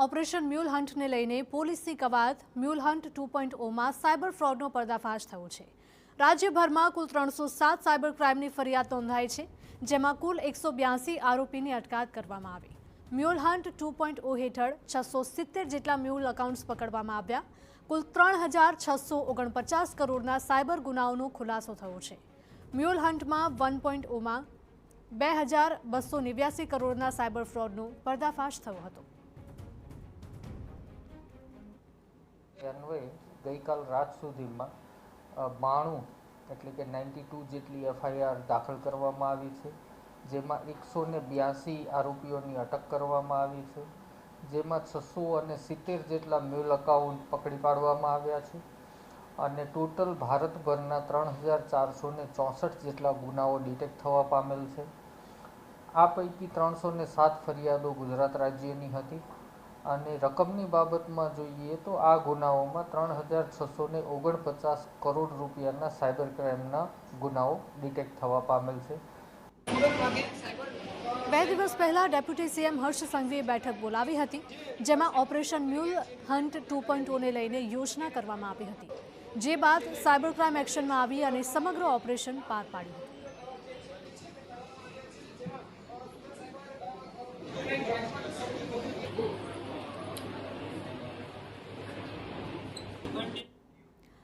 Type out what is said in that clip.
Operation mule હન્ટને લઈને પોલીસની કવાયત મ્યુલ હન્ટ 2.0માં સાયબર ફ્રોડનો પર્દાફાશ થયો છે। રાજ્યભરમાં કુલ 307 સાયબર ક્રાઇમની ફરિયાદ નોંધાઈ છે, જેમાં કુલ 182 આરોપીની અટકાયત કરવામાં આવી। મ્યુલ હન્ટ 2.0 હેઠળ 670 જેટલા મ્યુલ એકાઉન્ટ્સ પકડવામાં આવ્યા। કુલ 3649 કરોડના સાયબર ગુનાઓનો ખુલાસો થયો છે। મ્યુલ હન્ટમાં 1.0માં 2289 કરોડના સાયબર ફ્રોડનો પર્દાફાશ થયો હતો। અન્વયે ગઈકાલ રાત સુધીમાં 92 એટલે કે 92 જેટલી એફઆઈઆર દાખલ કરવામાં આવી છે, જેમાં 182 આરોપીઓની અટક કરવામાં આવી છે, જેમાં 670 જેટલા મ્યુલ એકાઉન્ટ પકડી પાડવામાં આવ્યા છે અને ટોટલ ભારતભરના 3464 જેટલા ગુનાઓ ડિટેક્ટ થવા પામેલ છે। આ પૈકી 307 ફરિયાદો ગુજરાત રાજ્યની હતી અને રકમની બાબતમાં જોઈએ તો આ ગુનાઓમાં 3649 કરોડ રૂપિયાના સાયબર ક્રાઇમના ગુનાઓ ડિટેક્ટ થવા પામેલ છે। 2 દિવસ પહેલા ડેપ્યુટી સીએમ હર્ષ સંઘવીએ બેઠક બોલાવી હતી, જેમાં ઓપરેશન મ્યુલ હન્ટ 2.0ને લઈને યોજના કરવામાં આવી હતી, જે બાદ સાયબર ક્રાઇમ એક્શનમાં આવી અને સમગ્ર ઓપરેશન પાર પાડ્યું હતું।